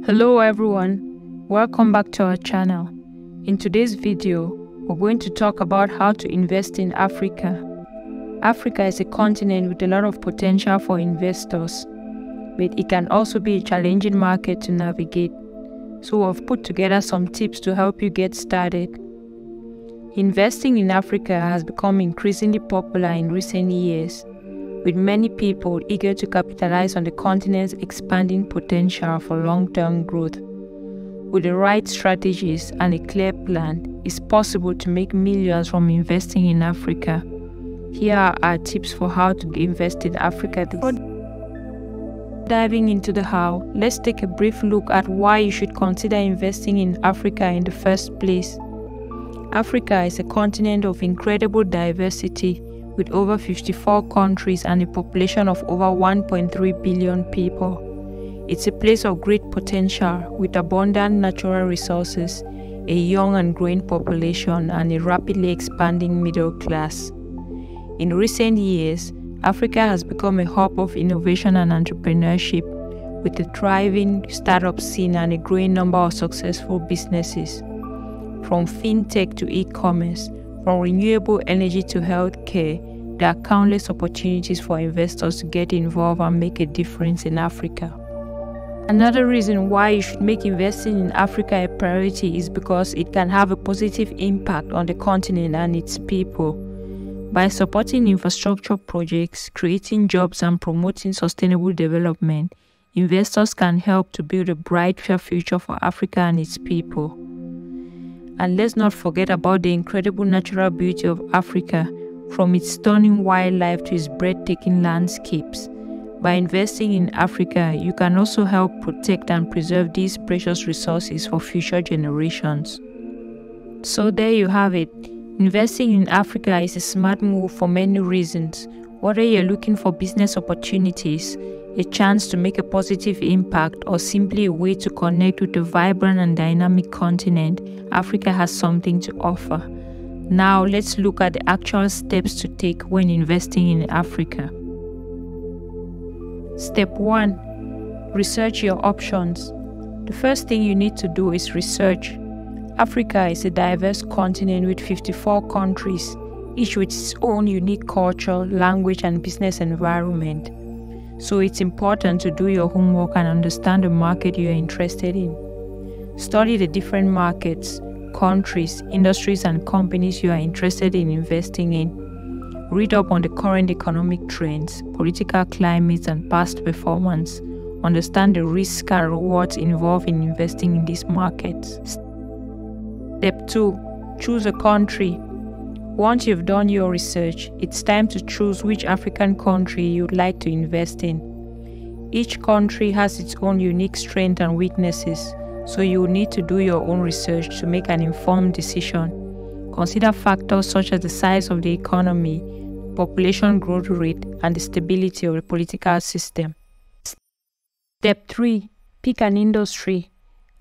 Hello everyone, welcome back to our channel. In today's video, we're going to talk about how to invest in Africa. Africa is a continent with a lot of potential for investors, but it can also be a challenging market to navigate. So we've put together some tips to help you get started. Investing in Africa has become increasingly popular in recent years, with many people eager to capitalize on the continent's expanding potential for long-term growth. With the right strategies and a clear plan, it's possible to make millions from investing in Africa. Here are our tips for how to invest in Africa. Before diving into the how, let's take a brief look at why you should consider investing in Africa in the first place. Africa is a continent of incredible diversity, with over 54 countries and a population of over 1.3 billion people. It's a place of great potential, with abundant natural resources, a young and growing population, and a rapidly expanding middle class. In recent years, Africa has become a hub of innovation and entrepreneurship, with a thriving startup scene and a growing number of successful businesses. From fintech to e-commerce, from renewable energy to healthcare, there are countless opportunities for investors to get involved and make a difference in Africa. Another reason why you should make investing in Africa a priority is because it can have a positive impact on the continent and its people. By supporting infrastructure projects, creating jobs, and promoting sustainable development, investors can help to build a brighter future for Africa and its people. And let's not forget about the incredible natural beauty of Africa, from its stunning wildlife to its breathtaking landscapes. By investing in Africa, you can also help protect and preserve these precious resources for future generations. So there you have it. Investing in Africa is a smart move for many reasons. Whether you're looking for business opportunities, a chance to make a positive impact, or simply a way to connect with a vibrant and dynamic continent, Africa has something to offer. Now let's look at the actual steps to take when investing in Africa. Step 1. Research your options. The first thing you need to do is research. Africa is a diverse continent with 54 countries, each with its own unique culture, language, and business environment. So it's important to do your homework and understand the market you are interested in. Study the different markets, countries, industries, and companies you are interested in investing in. Read up on the current economic trends, political climates, and past performance. Understand the risks and rewards involved in investing in these markets. Step 2. Choose a country. Once you've done your research, it's time to choose which African country you'd like to invest in. Each country has its own unique strengths and weaknesses, so you will need to do your own research to make an informed decision. Consider factors such as the size of the economy, population growth rate, and the stability of the political system. Step 3. Pick an industry.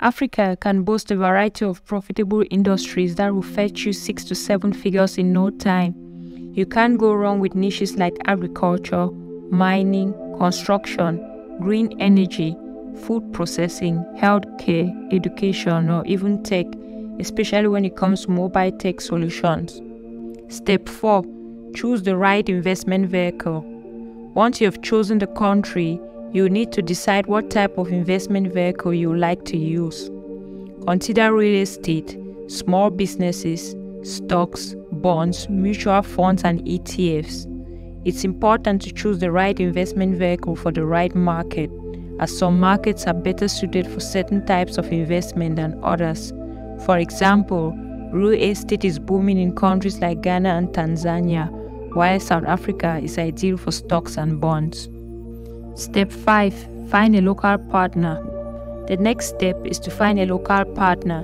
Africa can boast a variety of profitable industries that will fetch you 6 to 7 figures in no time. You can't go wrong with niches like agriculture, mining, construction, green energy, food processing, healthcare, education, or even tech, especially when it comes to mobile tech solutions. Step 4. Choose the right investment vehicle. Once you have chosen the country, you need to decide what type of investment vehicle you would like to use. Consider real estate, small businesses, stocks, bonds, mutual funds, and ETFs. It's important to choose the right investment vehicle for the right market, as some markets are better suited for certain types of investment than others. For example, real estate is booming in countries like Ghana and Tanzania, while South Africa is ideal for stocks and bonds. Step 5. Find a local partner. The next step is to find a local partner.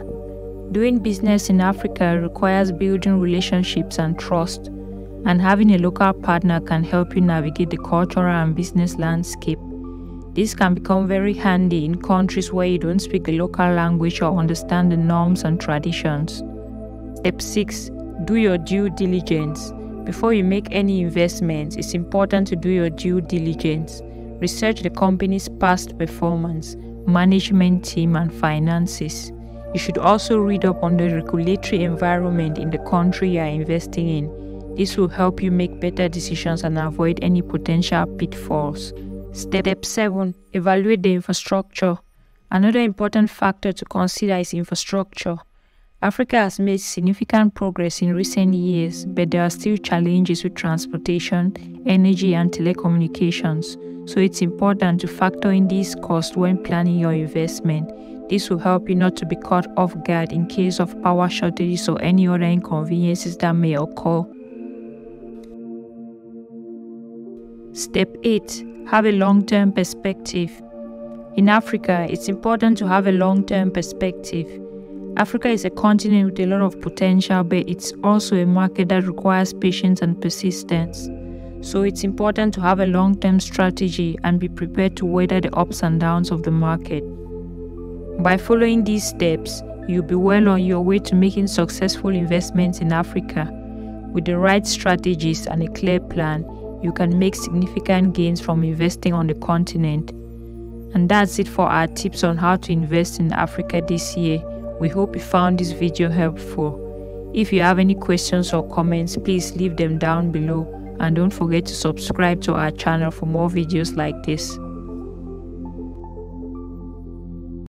Doing business in Africa requires building relationships and trust, and having a local partner can help you navigate the cultural and business landscape. This can become very handy in countries where you don't speak the local language or understand the norms and traditions. Step 6. Do your due diligence. Before you make any investments, it's important to do your due diligence. Research the company's past performance, management team, and finances. You should also read up on the regulatory environment in the country you are investing in. This will help you make better decisions and avoid any potential pitfalls. Step 7. Evaluate the infrastructure. Another important factor to consider is infrastructure. Africa has made significant progress in recent years, but there are still challenges with transportation, energy, and telecommunications. So it's important to factor in these costs when planning your investment. This will help you not to be caught off guard in case of power shortages or any other inconveniences that may occur. Step 8. Have a long-term perspective. In Africa, it's important to have a long-term perspective. Africa is a continent with a lot of potential, but it's also a market that requires patience and persistence. So it's important to have a long-term strategy and be prepared to weather the ups and downs of the market. By following these steps, you'll be well on your way to making successful investments in Africa. With the right strategies and a clear plan, you can make significant gains from investing on the continent. And that's it for our tips on how to invest in Africa this year. We hope you found this video helpful. If you have any questions or comments, please leave them down below, and don't forget to subscribe to our channel for more videos like this.